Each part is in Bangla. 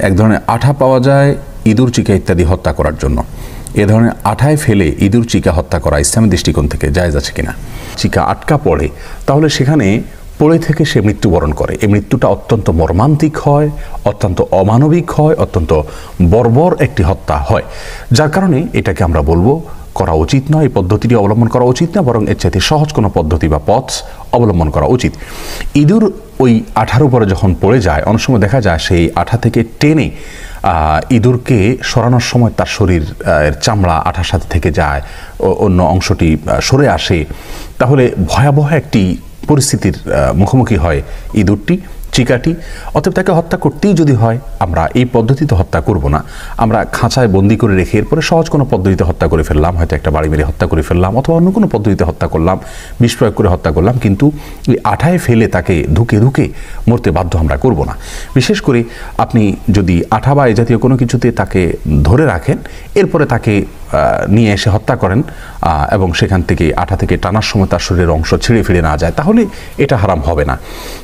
এক ধরনের আঠা পাওয়া যায় ইঁদুর চিকা ইত্যাদি হত্যা করার জন্য। এ ধরনের আঠায় ফেলে ইঁদুর চিকা হত্যা করা ইসলামের দৃষ্টিকোণ থেকে জায়েজ আছে কিনা? চিকা আটকা পড়ে তাহলে সেখানে পড়ে থেকে সে মৃত্যুবরণ করে। এই মৃত্যুটা অত্যন্ত মর্মান্তিক হয়, অত্যন্ত অমানবিক হয়, অত্যন্ত বর্বর একটি হত্যা হয়, যার কারণে এটাকে আমরা বলবো করা উচিত নয়। এই পদ্ধতিটি অবলম্বন করা উচিত না, বরং এর চাইতে সহজ কোনো পদ্ধতি বা পথ অবলম্বন করা উচিত। ইঁদুর ওই আঠার উপরে যখন পড়ে যায়, অনেক সময় দেখা যায় সেই আঠা থেকে টেনে ইঁদুরকে সরানোর সময় তার শরীর চামড়া আঠার সাথে থেকে যায়, অন্য অংশটি সরে আসে, তাহলে ভয়াবহ একটি পরিস্থিতির মুখোমুখি হয় ইঁদুরটি, চিকাটি। অতএব তাকে হত্যা করতেই যদি হয়, আমরা এই পদ্ধতিতে হত্যা করব না। আমরা খাঁচায় বন্দি করে রেখে এরপরে সহজ কোনো পদ্ধতিতে হত্যা করে ফেললাম, হয়তো একটা বাড়ি মেরে হত্যা করে ফেললাম, অথবা অন্য কোনো পদ্ধতিতে হত্যা করলাম, বিষ প্রয়োগ করে হত্যা করলাম, কিন্তু ওই আঠায় ফেলে তাকে ধুকে ধুকে মরতে বাধ্য আমরা করব না। বিশেষ করে আপনি যদি আঠা বা এই জাতীয় কোনো কিছুতে তাকে ধরে রাখেন, এরপরে তাকে নিয়ে এসে হত্যা করেন এবং সেখান থেকে আঠা থেকে টানার সময় তার শরীরের অংশ ছিঁড়ে ফিরে না যায়, তাহলে এটা হারাম হবে না।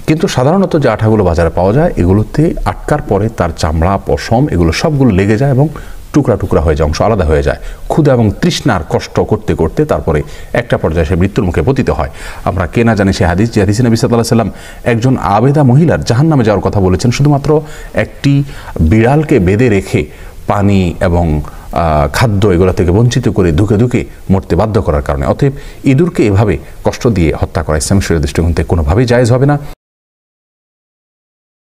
কিন্তু সাধারণত যে আঠাগুলো বাজারে পাওয়া যায়, এগুলোতে আটকার পরে তার চামড়া, পশম এগুলো সবগুলো লেগে যায় এবং টুকরা টুকরা হয়ে যায়, অংশ আলাদা হয়ে যায়। ক্ষুধা এবং তৃষ্ণার কষ্ট করতে করতে তারপরে একটা পর্যায়ে সে মৃত্যুর মুখে পতিত হয়। আমরা কে না জানি সে হাদিস, যে হাদিসে নবী সাল্লাল্লাহু আলাইহি ওয়াসাল্লাম একজন আবেদা মহিলার জাহান্নামে যাওয়ার কথা বলেছেন, শুধুমাত্র একটি বিড়ালকে বেঁধে রেখে পানি এবং খাদ্য এগুলো থেকে বঞ্চিত করে ধুকে ধুকে মরতে বাধ্য করার কারণে। অতএব ইঁদুরকে এভাবে কষ্ট দিয়ে হত্যা করা ইসলামের শরীয়তের দৃষ্টিকোণ থেকে কোনোভাবেই জায়েজ হবে না।